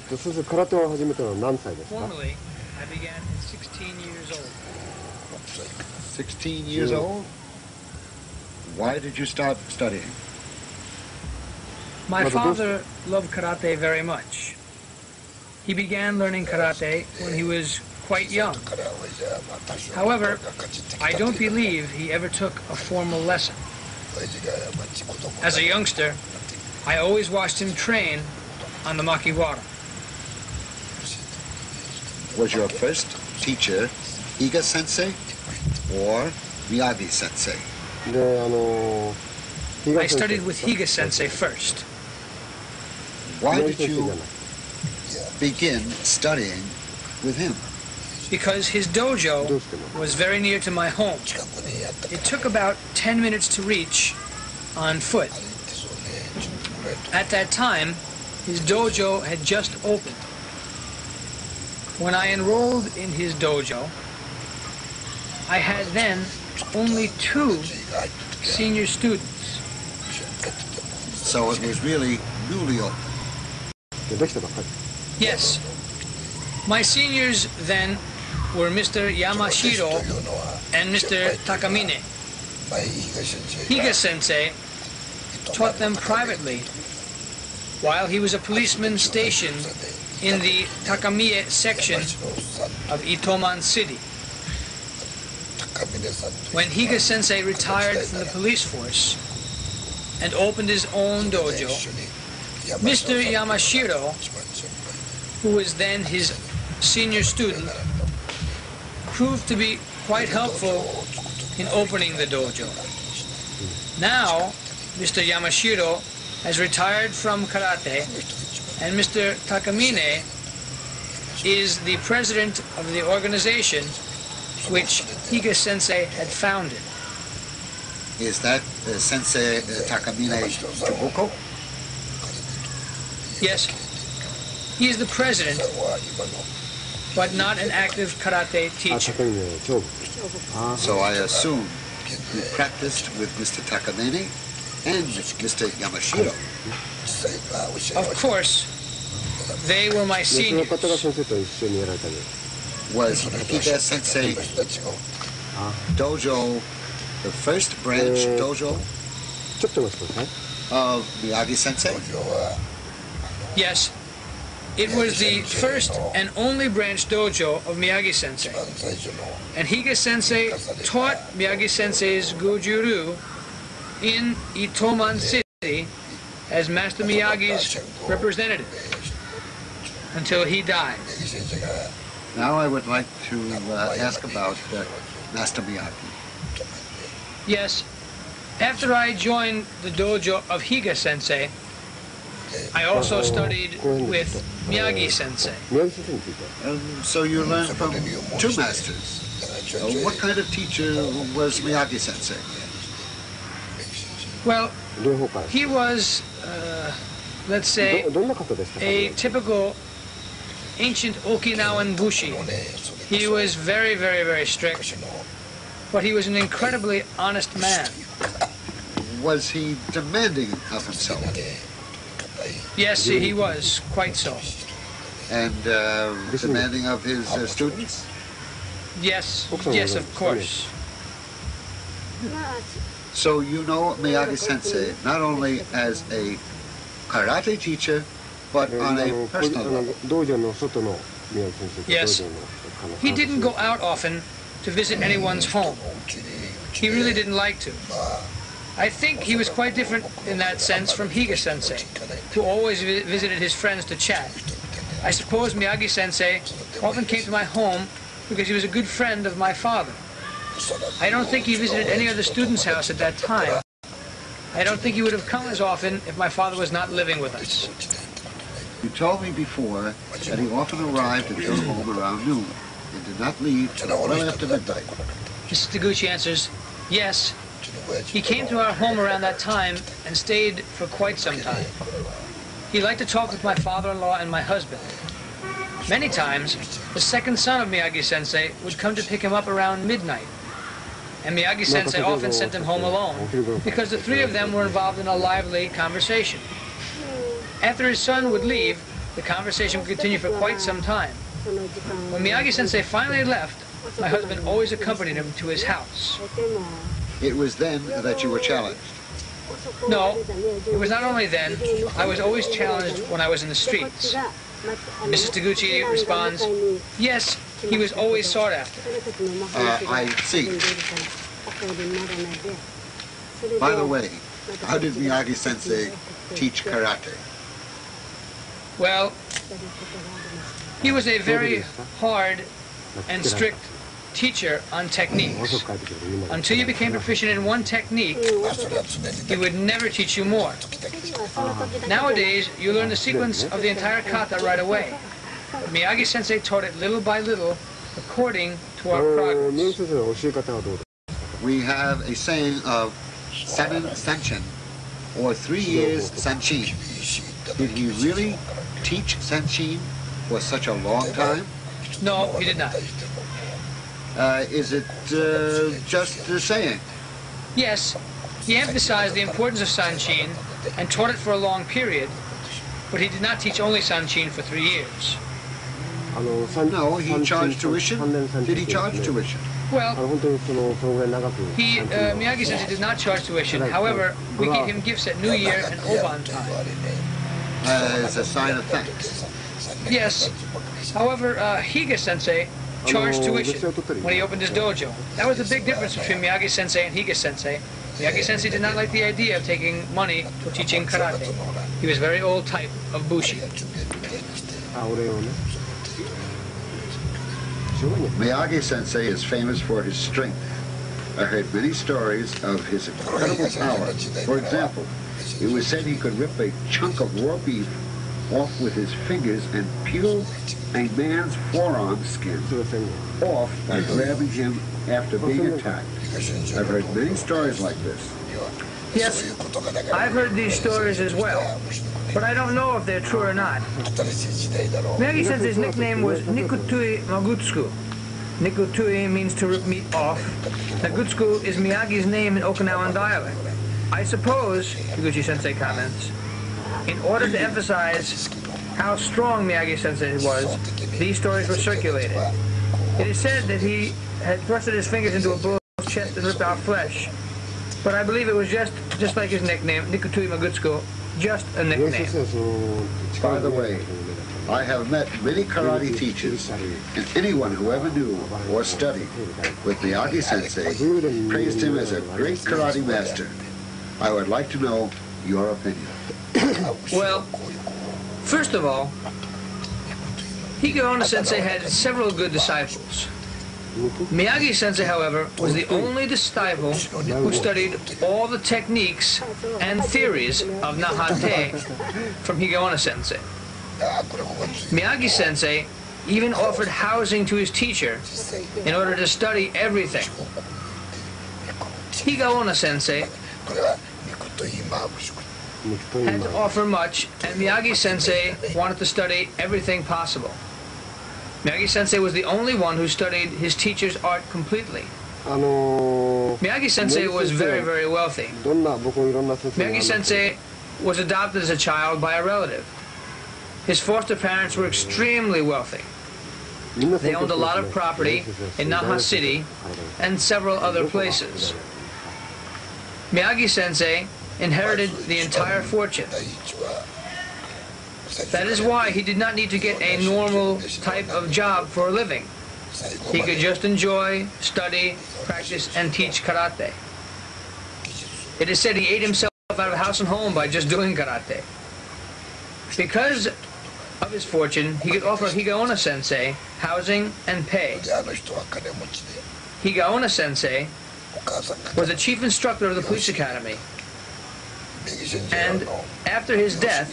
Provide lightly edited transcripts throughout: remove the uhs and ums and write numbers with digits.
そうすると空手を始めたのは何歳ですか？ Formally, I began at 16 years old. 16 years old? Why did you start studying? My father loved karate very much. He began learning karate when he was quite young. However, I don't believe he ever took a formal lesson. As a youngster, I always watched him train on the makiwara. Was your first teacher Higa Sensei or Miyagi Sensei? I studied with Higa Sensei first. Why did you begin studying with him? Because his dojo was very near to my home. It took about 10 minutes to reach on foot. At that time, his dojo had just opened. When I enrolled in his dojo, I had then only 2 senior students. So it was really newly opened. Yes. My seniors then were Mr. Yamashiro and Mr. Takamine. Higa Sensei taught them privately while he was a policeman stationed in the Takamiya section of Itoman City. When Higa Sensei retired from the police force and opened his own dojo, Mr. Yamashiro, who was then his senior student, proved to be quite helpful in opening the dojo. Now, Mr. Yamashiro has retired from karate, and Mr. Takamine is the president of the organization which Higa Sensei had founded. Is that Sensei Takamine Toguchi? Yes, he is the president, but not an active karate teacher. So I assume you practiced with Mr. Takamine and Mr. Yamashiro. Of course, they were my seniors. Was Higa Sensei dojo the first branch dojo of Miyagi Sensei? Yes, it was the first and only branch dojo of Miyagi Sensei. And Higa Sensei taught Miyagi Sensei's Gojuru in Itoman City as Master Miyagi's representative until he died. Now I would like to ask about Master Miyagi. Yes, after I joined the dojo of Higa Sensei, I also studied with Miyagi Sensei. So you learned from 2 masters. What kind of teacher was Miyagi Sensei? Well, he was, let's say, a typical ancient Okinawan bushi. He was very, very, very strict, but he was an incredibly honest man. Was he demanding of himself? Yes, he was, quite so. And demanding of his students? Yes, yes, of course. So you know Miyagi Sensei not only as a karate teacher, but on a personal level. Yes. He didn't go out often to visit anyone's home. He really didn't like to. I think he was quite different in that sense from Higa Sensei, who always visited his friends to chat. I suppose Miyagi Sensei often came to my home because he was a good friend of my father. I don't think he visited any other student's house at that time. I don't think he would have come as often if my father was not living with us. You told me before that he often arrived at your home around noon and did not leave until well after midnight. Mrs. Toguchi answers, yes. He came to our home around that time and stayed for quite some time. He liked to talk with my father-in-law and my husband. Many times, the second son of Miyagi Sensei would come to pick him up around midnight. And Miyagi Sensei often sent him home alone because the 3 of them were involved in a lively conversation. After his son would leave, The conversation would continue for quite some time. When Miyagi-sensei finally left, my husband always accompanied him to his house. It was then that you were challenged. No, it was not only then. I was always challenged when I was in the streets. Mrs. Toguchi responds, yes, he was always sought after. I see. By the way, how did Miyagi-sensei teach karate? Well, he was a very hard and strict teacher on techniques. Until you became proficient in one technique, he would never teach you more. Nowadays, you learn the sequence of the entire kata right away. Miyagi-sensei taught it little by little, according to our progress. We have a saying of 7 senshin, or 3 years senshin. Did he really teach senshin for such a long time? No, he did not. Is it just a saying? Yes, he emphasized the importance of sanshin and taught it for a long period, but he did not teach only sanshin for 3 years. No, he charged tuition. Did he charge tuition? Well, Miyagi-sensei did not charge tuition. However, we gave him gifts at New Year and Oban time. As a sign of thanks. Yes. However, Higa-sensei charged tuition when he opened his dojo. That was the big difference between Miyagi-sensei and Higa-sensei. Miyagi-sensei did not like the idea of taking money for teaching karate. He was a very old type of bushi. Miyagi-sensei is famous for his strength. I heard many stories of his incredible power. For example, it was said he could rip a chunk of raw beef off with his fingers and peel a man's forearm skin off by grabbing him after being attacked. I've heard many stories like this. Yes, I've heard these stories as well, but I don't know if they're true or not. Miyagi-sensei's nickname was Nikutui Magutsuku. Nikutui means to rip meat off. Magutsuku is Miyagi's name in Okinawan dialect. I suppose, Toguchi Sensei comments, in order to emphasize how strong Miyagi-sensei was, these stories were circulated. It is said that he had thrusted his fingers into a bull's chest and ripped out flesh. But I believe it was just like his nickname, Nikutui Magutsuku, just a nickname. By the way, I have met many karate teachers, and anyone who ever knew or studied with Miyagi-sensei praised him as a great karate master. I would like to know your opinion. Well, first of all, Higa Sensei had several good disciples. Miyagi-sensei, however, was the only disciple who studied all the techniques and theories of Nahate from Higa Sensei. Miyagi-sensei even offered housing to his teacher in order to study everything. Higa Sensei had to offer much, and Miyagi-sensei wanted to study everything possible. Miyagi-sensei was the only one who studied his teacher's art completely. Miyagi-sensei was very, very wealthy. Miyagi-sensei was adopted as a child by a relative. His foster parents were extremely wealthy. They owned a lot of property in Naha City and several other places. Miyagi-sensei inherited the entire fortune. That is why he did not need to get a normal type of job for a living. He could just enjoy, study, practice, and teach karate. It is said he ate himself out of house and home by just doing karate. Because of his fortune, he could offer Higa Sensei housing and pay. Higa Sensei was the chief instructor of the police academy. And after his death,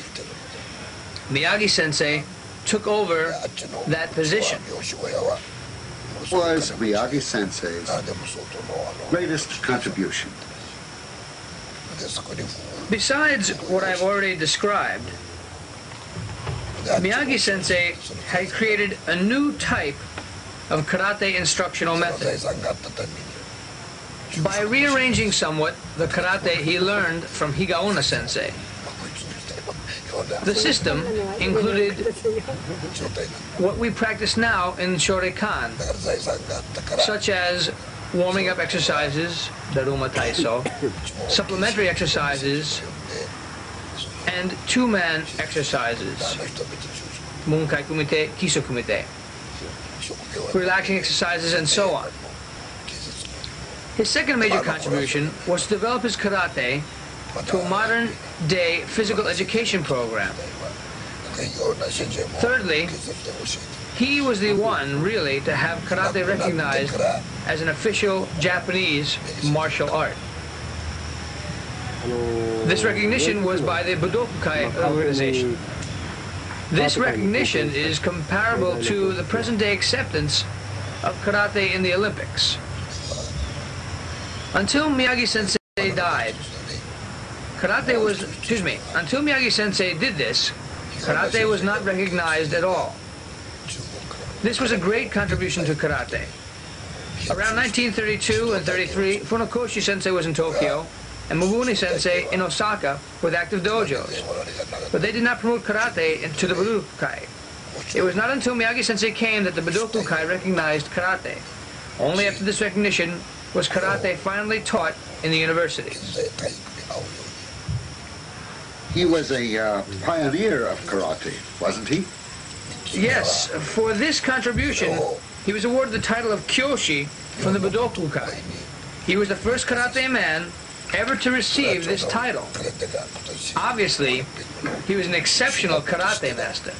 Miyagi-sensei took over that position. What was Miyagi-sensei's greatest contribution? Besides what I've already described, Miyagi-sensei had created a new type of karate instructional method. By rearranging somewhat the karate he learned from Higa Sensei. The system included what we practice now in Shoreikan, such as warming up exercises, Daruma Taiso, supplementary exercises, and two-man exercises, Munkai Kumite, Kiso Kumite, relaxing exercises, and so on. His second major contribution was to develop his karate to a modern-day physical education program. Thirdly, he was the one, really, to have karate recognized as an official Japanese martial art. This recognition was by the Budokai organization. This recognition is comparable to the present-day acceptance of karate in the Olympics. Until Miyagi-sensei died, until Miyagi-sensei did this, karate was not recognized at all. This was a great contribution to karate. Around 1932 and 33, Funakoshi Sensei was in Tokyo, and Mabuni Sensei in Osaka with active dojos. But they did not promote karate to the Budokai. It was not until Miyagi Sensei came that the Budokai recognized karate. Only after this recognition was karate finally taught in the universities. He was a pioneer of karate, wasn't he? Yes, for this contribution, he was awarded the title of Kyoshi from the Budokai. He was the first karate man ever to receive this title. Obviously, he was an exceptional karate master.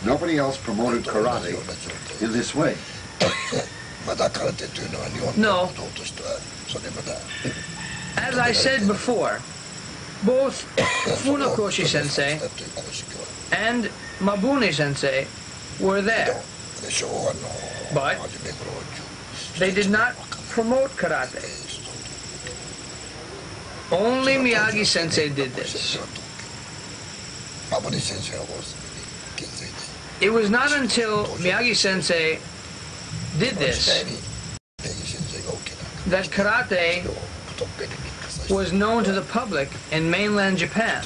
Nobody else promoted karate in this way. No. As I said before, both Funakoshi Sensei and Mabuni Sensei were there, but they did not promote karate. Only Miyagi Sensei did this. It was not until Miyagi Sensei did this that karate was known to the public in mainland Japan.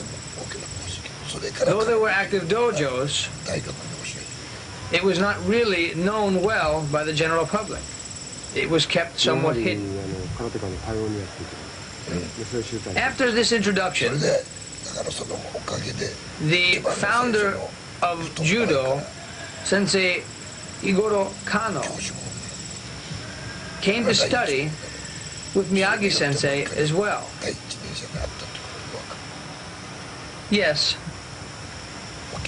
Though there were active dojos, it was not really known well by the general public. It was kept somewhat hidden. After this introduction, the founder of judo, Sensei Igoro Kano, came to study with Miyagi Sensei as well. Yes,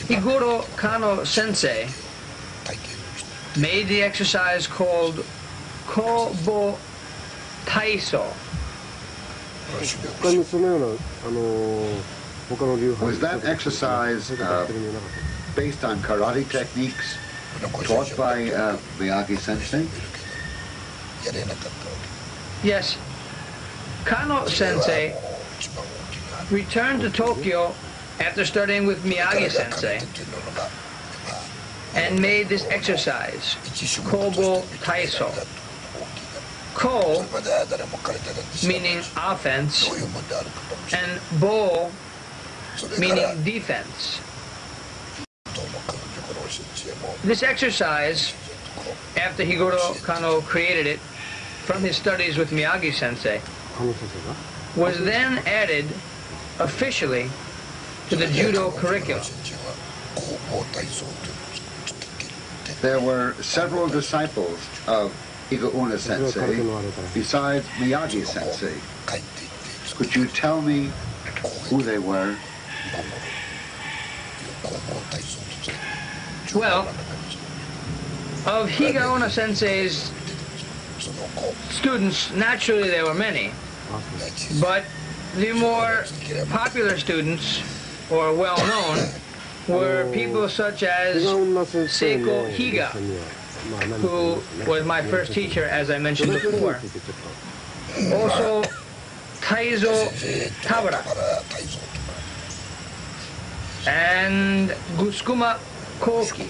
Igoro Kano Sensei made the exercise called Kobo Taiso. Was that exercise based on karate techniques taught by Miyagi Sensei? Yes. Kano Sensei returned to Tokyo after studying with Miyagi Sensei and made this exercise, Kobo Taiso. Ko meaning offense and bo meaning defense. This exercise, after Igoro Kano created it from his studies with Miyagi Sensei, was then added officially to the judo curriculum. There were several disciples of Igoro Sensei besides Miyagi Sensei. Could you tell me who they were? Well, of Higaonna Sensei's students, naturally there were many, but the more popular students, or well-known, were people such as Seiko Higa, who was my first teacher, as I mentioned before. Also, Taizo Tabara and Guskuma Koki.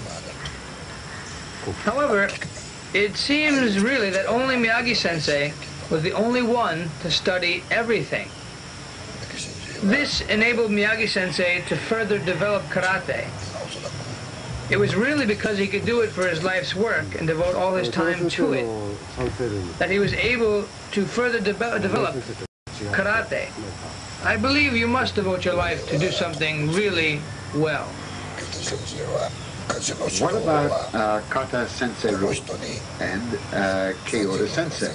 However, it seems really that only Miyagi Sensei was the only one to study everything. This enabled Miyagi-sensei to further develop karate. It was really because he could do it for his life's work and devote all his time to it that he was able to further develop karate. I believe you must devote your life to do something really well. What about Kata Sensei Ru and Kyoto Sensei?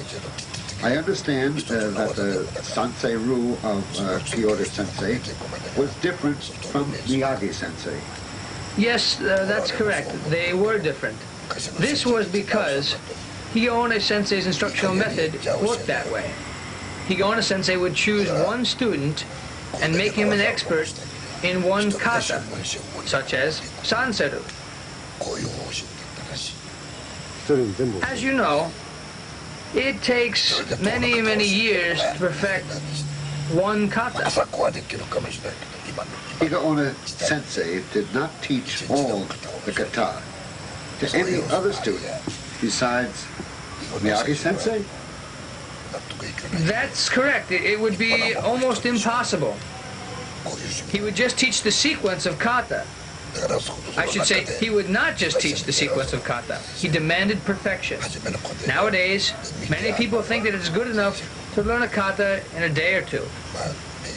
I understand that the Sensei Ru of Kyoto Sensei was different from Miyagi Sensei. Yes, that's correct. They were different. This was because Higaonna Sensei's instructional method worked that way. Higaonna Sensei would choose one student and make him an expert in one kata, such as Sanseru. As you know, it takes many, many years to perfect one kata. Higaonna Sensei did not teach all the kata to any other student besides Miyagi Sensei? That's correct. It would be almost impossible. He would just teach the sequence of kata. I should say, he would not just teach the sequence of kata. He demanded perfection. Nowadays, many people think that it's good enough to learn a kata in a day or two.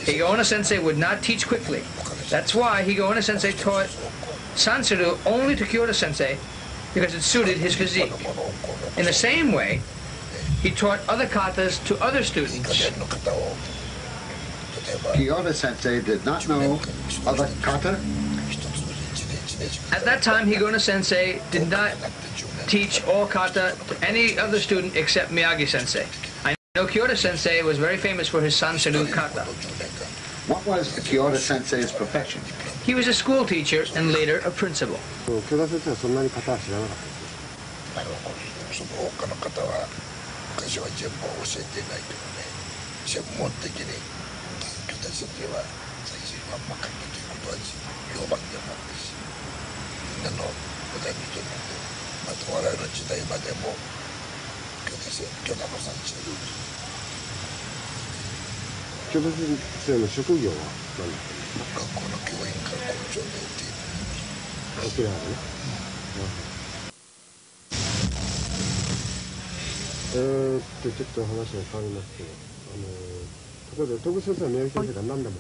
Higaonna Sensei would not teach quickly. That's why Higaonna Sensei taught Sanseru only to Kyoto Sensei, because it suited his physique. In the same way, he taught other katas to other students. Kyoto Sensei did not know other kata? At that time, Higaonna Sensei did not teach all kata to any other student except Miyagi Sensei. I know Kyoto Sensei was very famous for his Sanseru kata. What was Kyoto Sensei's profession? He was a school teacher and later a principal.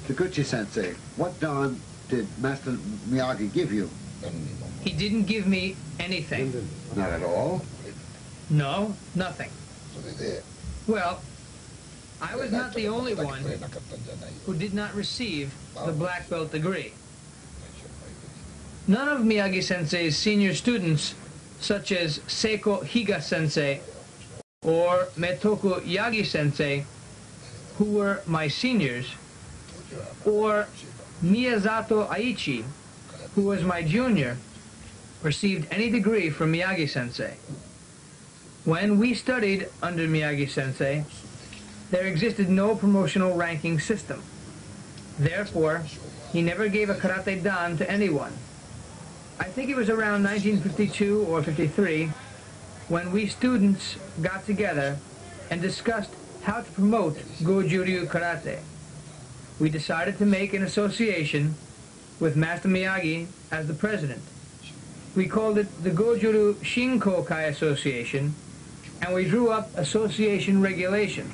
Toguchi Sensei, what dan did Master Miyagi give you? He didn't give me anything. Not at all? No, nothing. Well, I was not the only one who did not receive the black belt degree. None of Miyagi-sensei's senior students, such as Seiko Higa Sensei or Metoku Yagi Sensei, who were my seniors, or Miyazato Aichi, who was my junior, received any degree from Miyagi-sensei. When we studied under Miyagi-sensei, there existed no promotional ranking system. Therefore, he never gave a karate dan to anyone. I think it was around 1952 or 53 when we students got together and discussed how to promote Go-Juryu Karate. We decided to make an association with Master Miyagi as the president. We called it the Go-Juryu Shinkokai Association, and we drew up association regulations.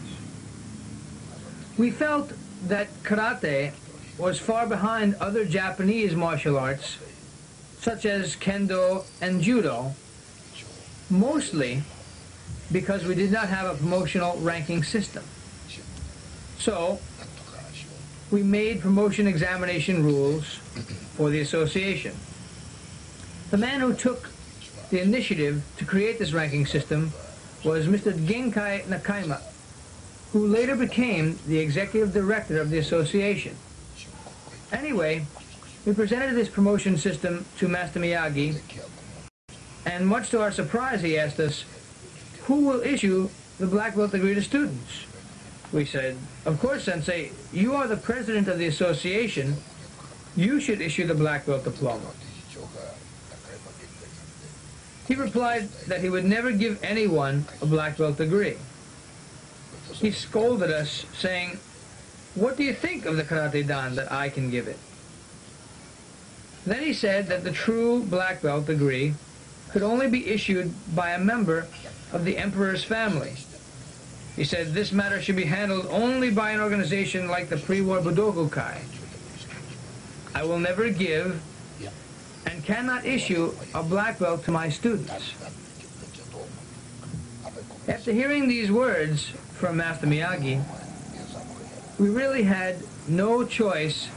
We felt that karate was far behind other Japanese martial arts, such as kendo and judo, mostly because we did not have a promotional ranking system. So, we made promotion examination rules for the association. The man who took the initiative to create this ranking system was Mr. Genkai Nakaima, who later became the executive director of the association. Anyway, we presented this promotion system to Master Miyagi, and much to our surprise he asked us, who will issue the black belt degree to students? We said, of course, Sensei, you are the president of the association. You should issue the black belt diploma. He replied that he would never give anyone a black belt degree. He scolded us, saying, what do you think of the karate dan that I can give it? Then he said that the true black belt degree could only be issued by a member of the emperor's family. He said this matter should be handled only by an organization like the pre-war Budokukai. I will never give and cannot issue a black belt to my students. After hearing these words from Master Miyagi, we really had no choice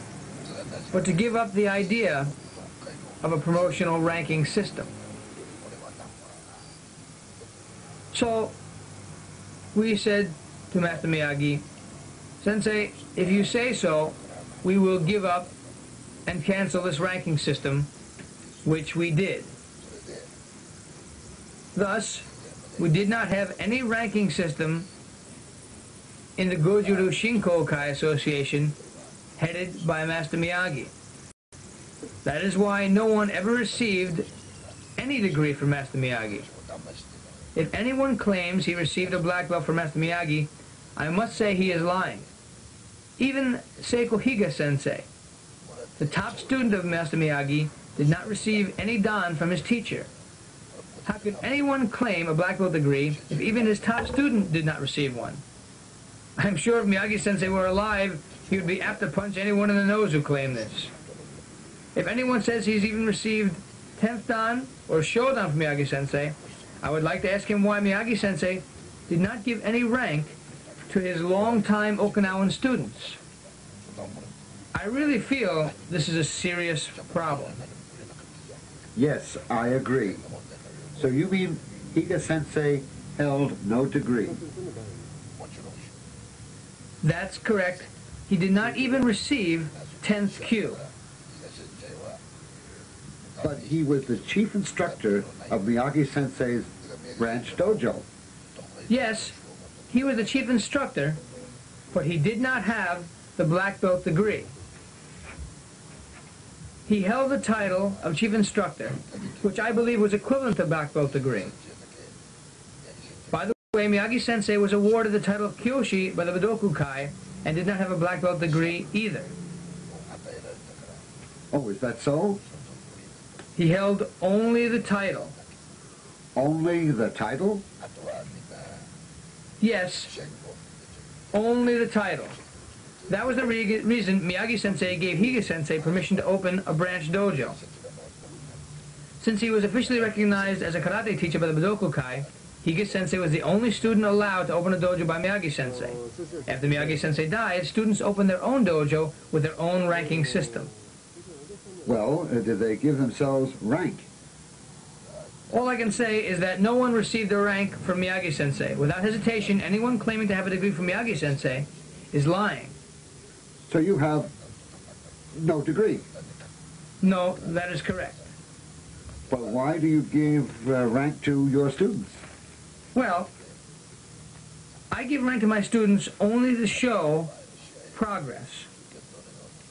but to give up the idea of a promotional ranking system. So we said to Master Miyagi, Sensei, if you say so, we will give up and cancel this ranking system, which we did. Thus, we did not have any ranking system in the Gojuru Shinkokai Association headed by Master Miyagi. That is why no one ever received any degree from Master Miyagi. If anyone claims he received a black belt from Master Miyagi, I must say he is lying. Even Seiko Higa Sensei, the top student of Master Miyagi, did not receive any dan from his teacher. How could anyone claim a black belt degree if even his top student did not receive one? I'm sure if Miyagi-sensei were alive, he would be apt to punch anyone in the nose who claimed this. If anyone says he's even received 10th dan or shodan from Miyagi-sensei, I would like to ask him why Miyagi-sensei did not give any rank to his longtime Okinawan students. I really feel this is a serious problem. Yes, I agree. So you mean Higa Sensei held no degree? That's correct. He did not even receive 10th Q. But he was the chief instructor of Miyagi Sensei's branch dojo. Yes, he was the chief instructor, but he did not have the black belt degree. He held the title of chief instructor, which I believe was equivalent to black belt degree. By the way, Miyagi-sensei was awarded the title of Kyoshi by the Budokukai and did not have a black belt degree either. Oh, is that so? He held only the title. Only the title? Yes, only the title. That was the reason Miyagi-sensei gave Higa-sensei permission to open a branch dojo. Since he was officially recognized as a karate teacher by the Budokukai, Higa-sensei was the only student allowed to open a dojo by Miyagi-sensei. After Miyagi-sensei died, students opened their own dojo with their own ranking system. Well, did they give themselves rank? All I can say is that no one received a rank from Miyagi-sensei. Without hesitation, anyone claiming to have a degree from Miyagi-sensei is lying. So you have no degree? No, that is correct. But why do you give rank to your students? Well, I give rank to my students only to show progress.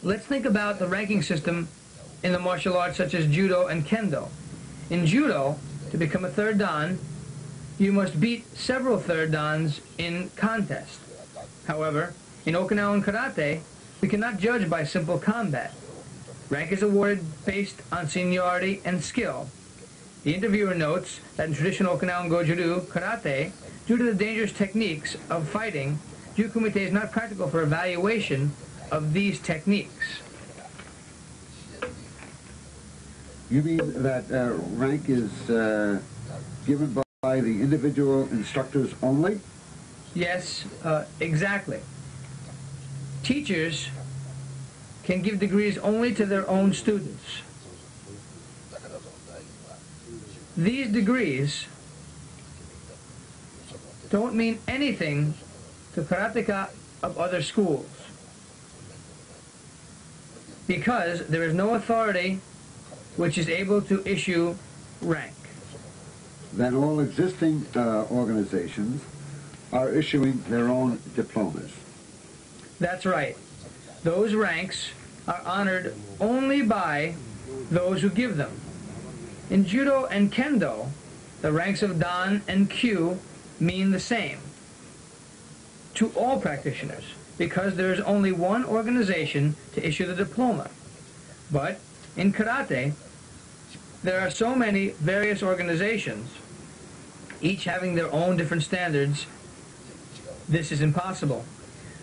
Let's think about the ranking system in the martial arts such as Judo and Kendo. In Judo, to become a third dan, you must beat several third dans in contest. However, in Okinawan Karate, we cannot judge by simple combat. Rank is awarded based on seniority and skill. The interviewer notes that in traditional Okinawan Goju-ryu Karate, due to the dangerous techniques of fighting, Jukumite is not practical for evaluation of these techniques. You mean that rank is given by the individual instructors only? Yes, exactly. Teachers can give degrees only to their own students. These degrees don't mean anything to karateka of other schools because there is no authority which is able to issue rank. Then all existing organizations are issuing their own diplomas. That's right. Those ranks are honored only by those who give them. In Judo and Kendo, the ranks of Dan and Kyu mean the same to all practitioners. because there is only one organization to issue the diploma. But in karate, there are so many various organizations, each having their own different standards. This is impossible.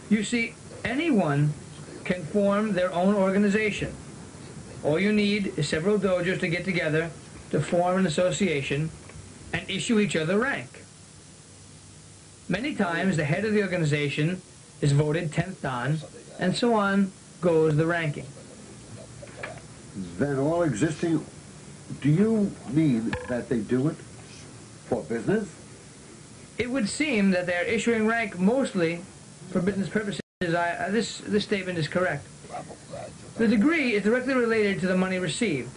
You see, anyone can form their own organization. All you need is several dojos to get together to form an association and issue each other rank. Many times the head of the organization is voted 10th dan, and so on goes the ranking. Then all existing, do you mean that they do it for business? It would seem that they are issuing rank mostly for business purposes. This statement is correct. The degree is directly related to the money received.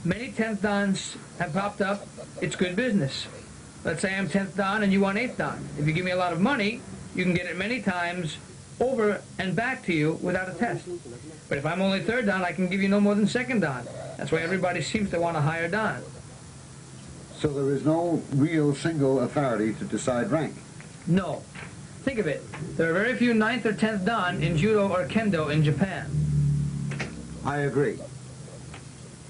Many 10th dans have popped up. It's good business. Let's say I'm 10th dan and you want 8th dan. If you give me a lot of money, you can get it many times over and back to you without a test. But if I'm only 3rd dan, I can give you no more than 2nd dan. That's why everybody seems to want a higher dan. So there is no real single authority to decide rank? No. Think of it. There are very few 9th or 10th dan in judo or kendo in Japan. I agree.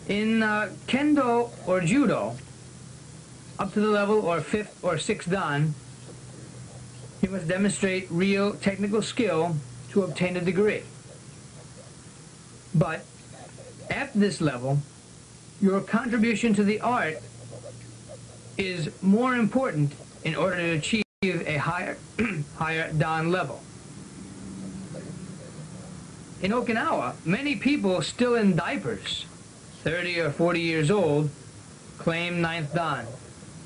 In kendo or judo, up to the level or 5th or 6th dan, you must demonstrate real technical skill to obtain a degree. But at this level, your contribution to the art is more important in order to achieve a higher dan level. In Okinawa, many people still in diapers, 30 or 40 years old, claim 9th dan.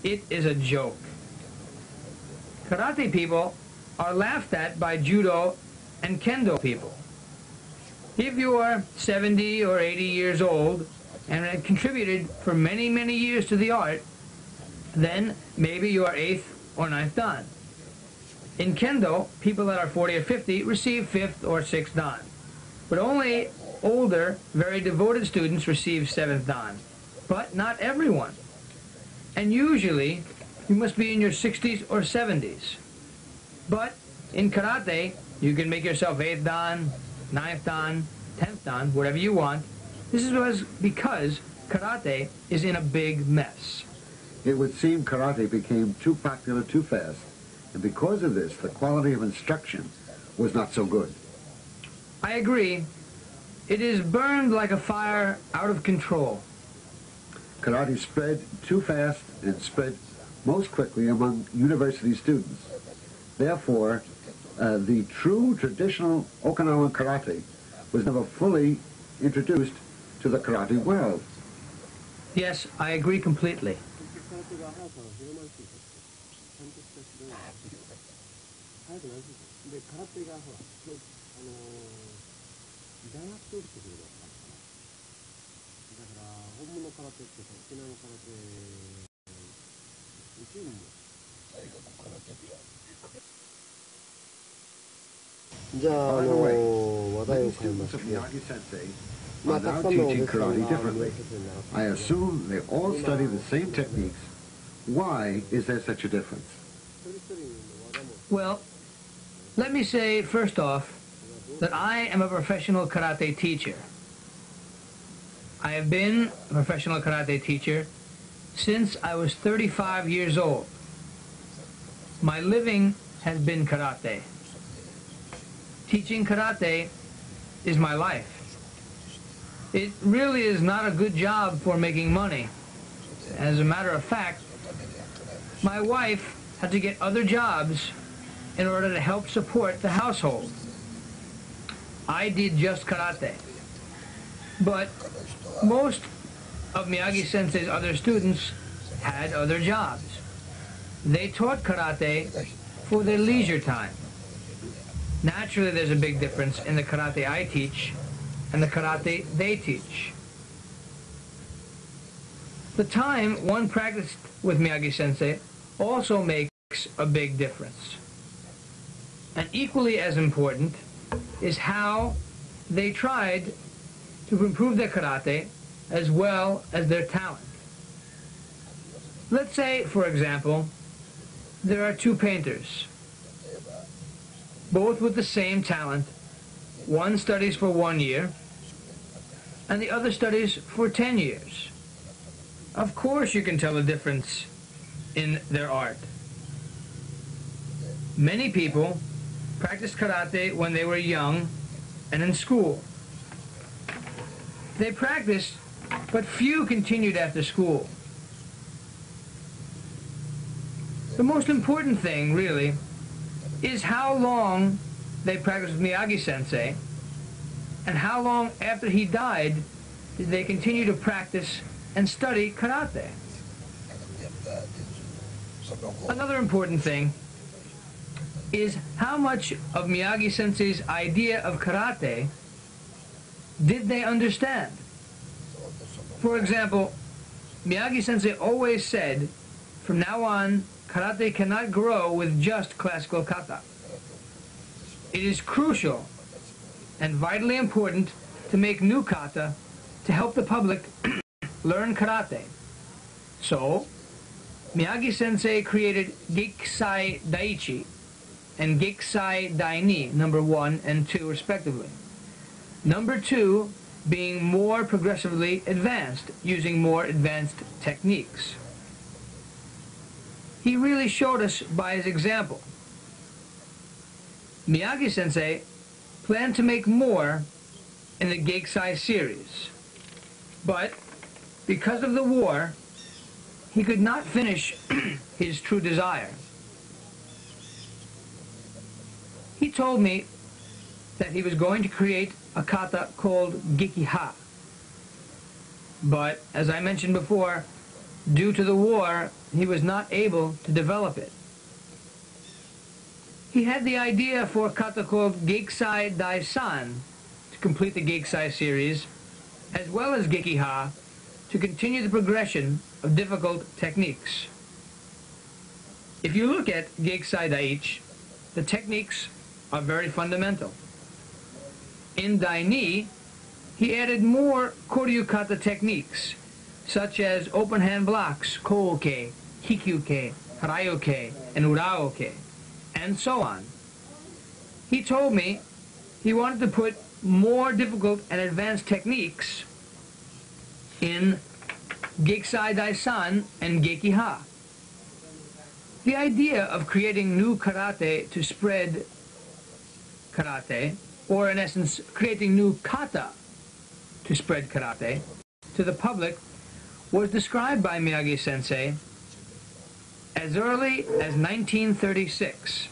It is a joke. Karate people are laughed at by judo and kendo people. If you are 70 or 80 years old and have contributed for many, many years to the art, then maybe you are 8th or 9th dan. In kendo, people that are 40 or 50 receive 5th or 6th dan. But only older, very devoted students receive 7th dan. But not everyone. And usually, you must be in your 60s or 70s. But in karate, you can make yourself 8th dan, 9th dan, 10th dan, whatever you want. This is because karate is in a big mess. It would seem karate became too popular too fast, and because of this, the quality of instruction was not so good. I agree. It is burned like a fire out of control. Karate spread too fast and spread most quickly among university students. Therefore, the true traditional Okinawan karate was never fully introduced to the karate world. Yes, I agree completely. By the way, many students of Miyagi Sensei are now teaching karate differently. I assume they all study the same techniques. Why is there such a difference? Well, let me say first off that I am a professional karate teacher. I have been a professional karate teacher since I was 35 years old. My living has been karate. Teaching karate is my life. It really is not a good job for making money. As a matter of fact, my wife had to get other jobs in order to help support the household. I did just karate. But most of Miyagi Sensei's other students had other jobs. They taught karate for their leisure time. Naturally, there's a big difference in the karate I teach and the karate they teach. The time one practiced with Miyagi Sensei also makes a big difference. And equally as important is how they tried to improve their karate as well as their talent. Let's say, for example, there are two painters. both with the same talent. One studies for 1 year, and the other studies for 10 years. Of course you can tell the difference in their art. Many people practiced karate when they were young and in school. They practiced, but few continued after school. The most important thing, really, is how long they practiced with Miyagi-sensei, and how long after he died did they continue to practice and study karate. Another important thing is how much of Miyagi-sensei's idea of karate did they understand. For example, Miyagi-sensei always said, from now on, karate cannot grow with just classical kata. It is crucial and vitally important to make new kata to help the public learn karate. So, Miyagi-sensei created Gekkisai Daichi and Gekkisai Daini, number 1 and 2 respectively. Number 2 being more progressively advanced, using more advanced techniques. He really showed us by his example. Miyagi-sensei planned to make more in the Gekkisai series, but because of the war, he could not finish his true desire. He told me that he was going to create a kata called Gekiha, but as I mentioned before, due to the war, he was not able to develop it. He had the idea for a kata called Gekkisai Daisan to complete the Gekkisai series, as well as Gekiha to continue the progression of difficult techniques. If you look at Gekkisai Daichi, the techniques are very fundamental. In Daini, he added more Koryu kata techniques, such as open hand blocks, Kouke, Hikyuke, Harayuke, and Uraoke, and so on. He told me he wanted to put more difficult and advanced techniques in Gekkisai Daisan and Gekiha. The idea of creating new karate to spread karate, or in essence creating new kata to spread karate to the public, was described by Miyagi-sensei as early as 1936.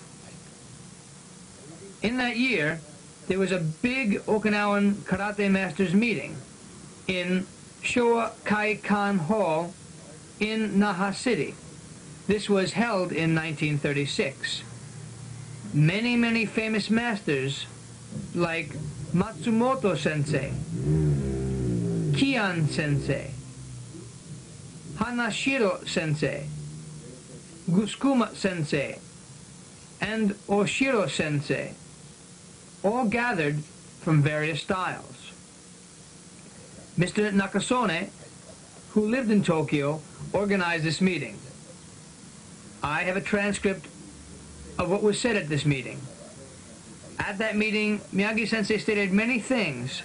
In that year, there was a big Okinawan karate masters meeting in Showa Kaikan Hall in Naha City. This was held in 1936. Many famous masters like Matsumoto Sensei, Kian Sensei, Hanashiro Sensei, Guskuma Sensei, and Oshiro Sensei all gathered from various styles. Mr. Nakasone, who lived in Tokyo, organized this meeting. I have a transcript of what was said at this meeting. At that meeting, Miyagi-sensei stated many things,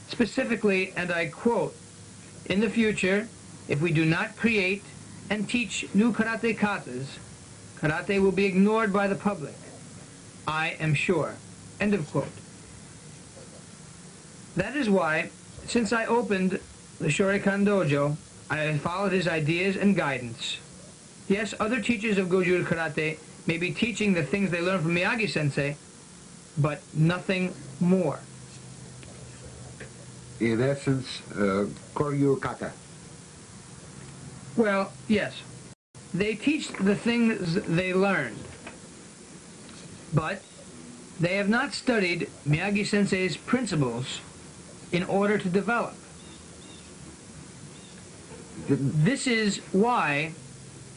specifically, and I quote, "In the future, if we do not create and teach new karate katas, karate will be ignored by the public. I am sure." End of quote. That is why, since I opened the Shoreikan Dojo, I followed his ideas and guidance. Yes, other teachers of Goju Karate may be teaching the things they learned from Miyagi-sensei, but nothing more. In essence, Koryu kata. Well, yes. They teach the things they learned, but they have not studied Miyagi-sensei's principles in order to develop. This is why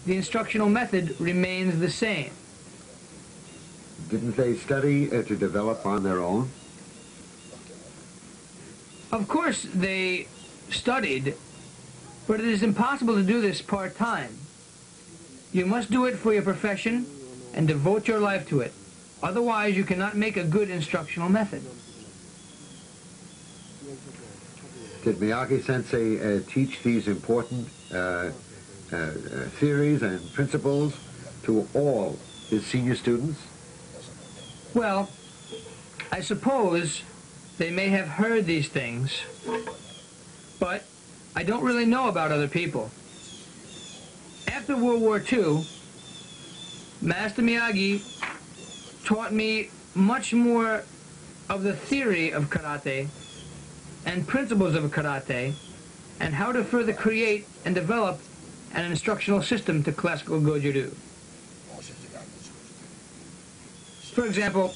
the instructional method remains the same. Didn't they study to develop on their own? Of course they studied, but it is impossible to do this part-time. You must do it for your profession and devote your life to it. Otherwise, you cannot make a good instructional method. Did Miyagi-sensei teach these important theories and principles to all his senior students? Well, I suppose they may have heard these things, but I don't really know about other people. After World War II, Master Miyagi taught me much more of the theory of karate and principles of karate and how to further create and develop an instructional system to classical Goju-ryu. For example,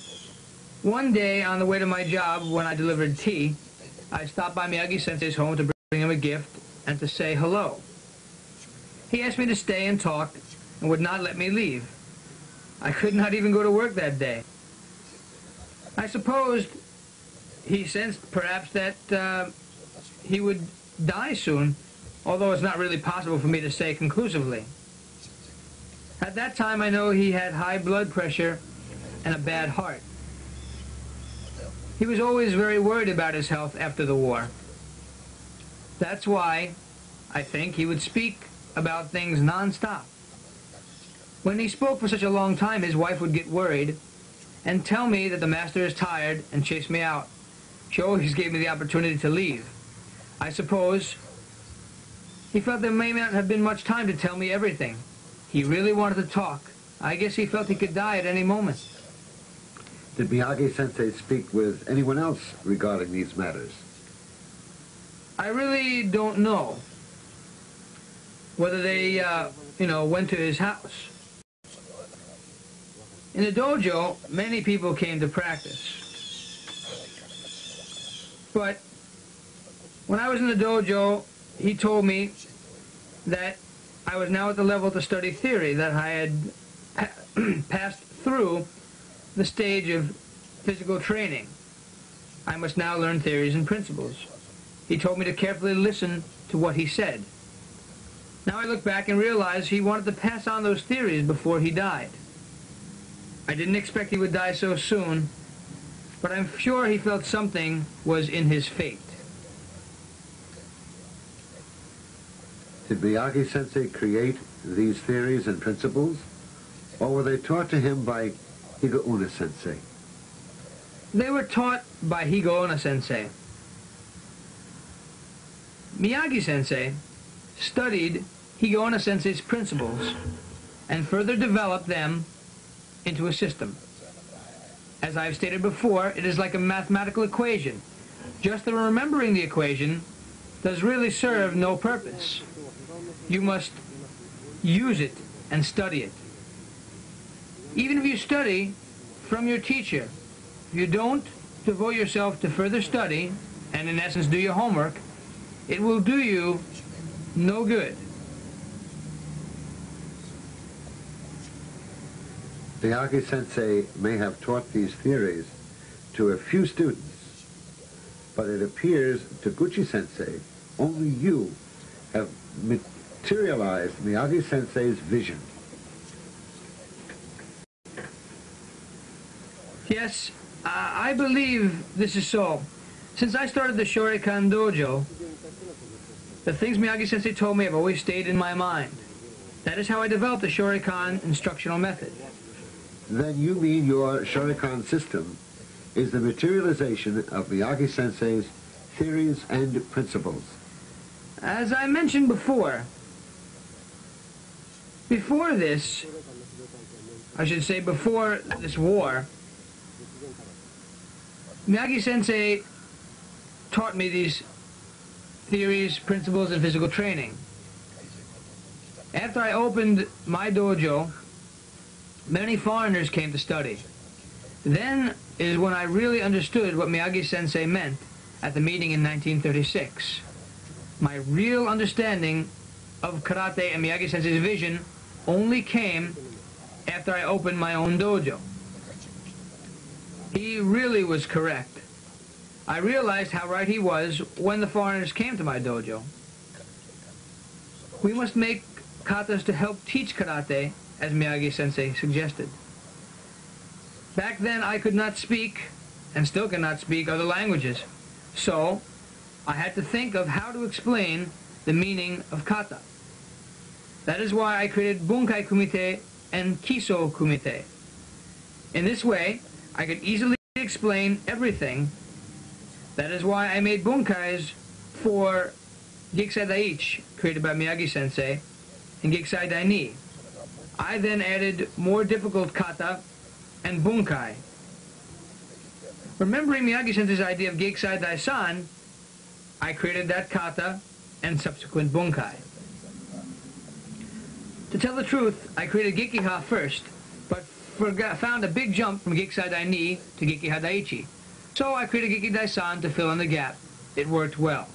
one day on the way to my job when I delivered tea, I stopped by Miyagi-sensei's home to bring him a gift and to say hello. He asked me to stay and talk and would not let me leave. I could not even go to work that day. I supposed he sensed perhaps that he would die soon, although it's not really possible for me to say conclusively. At that time I know he had high blood pressure and a bad heart. He was always very worried about his health after the war. That's why I think he would speak about things non-stop. When he spoke for such a long time, his wife would get worried and tell me that the master is tired and chase me out. She always gave me the opportunity to leave. I suppose he felt there may not have been much time to tell me everything. He really wanted to talk. I guess he felt he could die at any moment. Did Miyagi-sensei speak with anyone else regarding these matters? I really don't know whether they, went to his house. In the dojo, many people came to practice. But when I was in the dojo, he told me that I was now at the level to study theory, that I had passed through the stage of physical training. I must now learn theories and principles. He told me to carefully listen to what he said. Now I look back and realize he wanted to pass on those theories before he died. I didn't expect he would die so soon, but I'm sure he felt something was in his fate. Did Miyagi-sensei create these theories and principles, or were they taught to him by Higaonna-sensei? They were taught by Higaonna-sensei. Miyagi-sensei studied Higaonna-sensei's principles and further developed them into a system. As I've stated before, it is like a mathematical equation. Just the remembering the equation does really serve no purpose. You must use it and study it. Even if you study from your teacher, if you don't devote yourself to further study, and in essence do your homework, it will do you no good. Miyagi-sensei may have taught these theories to a few students, but it appears Toguchi Sensei, only you have materialized Miyagi-sensei's vision. Yes, I believe this is so. Since I started the Shurikan Dojo, the things Miyagi-sensei told me have always stayed in my mind. That is how I developed the Shurikan instructional method. Then you mean your Shurikan system is the materialization of Miyagi-sensei's theories and principles. As I mentioned before this, I should say before this war, Miyagi-sensei taught me these theories, principles, and physical training. After I opened my dojo, many foreigners came to study. Then is when I really understood what Miyagi-sensei meant at the meeting in 1936. My real understanding of karate and Miyagi-sensei's vision only came after I opened my own dojo. He really was correct. I realized how right he was when the foreigners came to my dojo. We must make katas to help teach karate, as Miyagi-sensei suggested. Back then I could not speak, and still cannot speak, other languages. So I had to think of how to explain the meaning of kata. That is why I created Bunkai Kumite and Kiso Kumite. In this way, I could easily explain everything. That is why I made bunkais for Gikisai Daiichi, created by Miyagi Sensei, and Gikisai Daini. I then added more difficult kata and bunkai. Remembering Miyagi Sensei's idea of Gikisai Daisan, I created that kata and subsequent bunkai. To tell the truth, I created Gekiha first, but found a big jump from Gikisai Daini to Gekiha Daiichi. So I created Geki Daisan to fill in the gap. It worked well.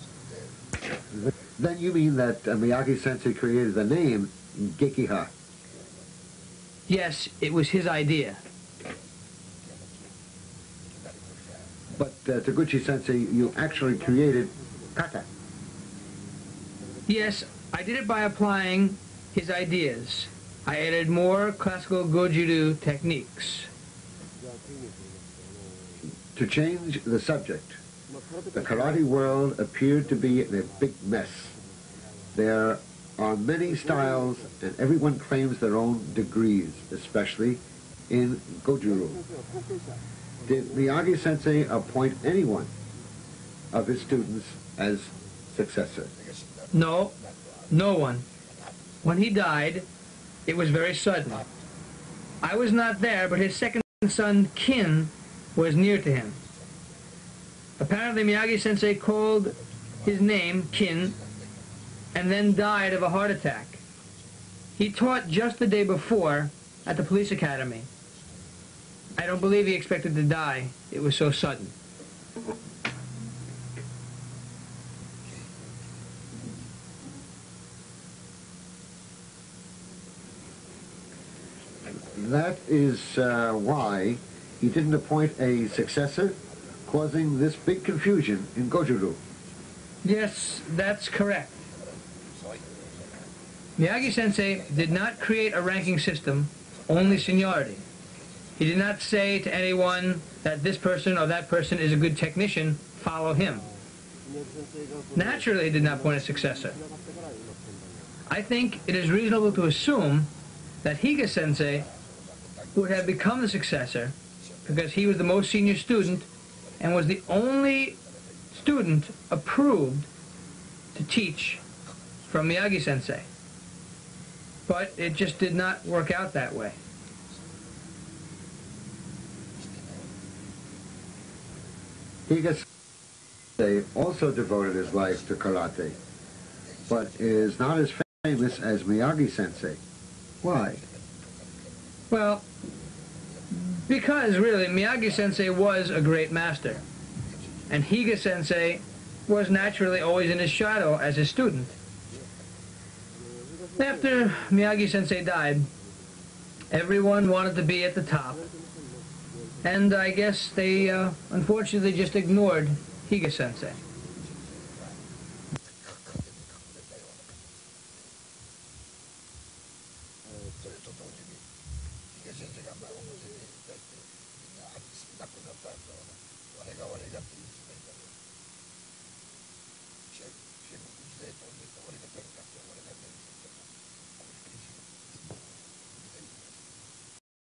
Then you mean that Miyagi Sensei created the name Gekiha? Yes, it was his idea. But Toguchi Sensei, you actually created kata. Yes, I did it by applying his ideas. I added more classical Goju-ryu techniques. To change the subject, the karate world appeared to be in a big mess. There are many styles, and everyone claims their own degrees, especially in Goju-ryu. Did Miyagi Sensei appoint anyone of his students as successor? No, no one. When he died, it was very sudden. I was not there, but his second son, Kin, was near to him. Apparently, Miyagi Sensei called his name, Kin, and then died of a heart attack. He taught just the day before at the police academy. I don't believe he expected to die. It was so sudden. That is why he didn't appoint a successor, causing this big confusion in Goju-ryu. Yes, that's correct. Miyagi Sensei did not create a ranking system, only seniority. He did not say to anyone that this person or that person is a good technician, follow him. Naturally, he did not appoint a successor. I think it is reasonable to assume that Higa Sensei would have become the successor because he was the most senior student and was the only student approved to teach from Miyagi Sensei. But it just did not work out that way. Higa Sensei also devoted his life to karate, but is not as famous as Miyagi Sensei. Why? Well, because really Miyagi Sensei was a great master, and Higa Sensei was naturally always in his shadow as his student. After Miyagi Sensei died, everyone wanted to be at the top, and I guess they unfortunately just ignored Higa Sensei.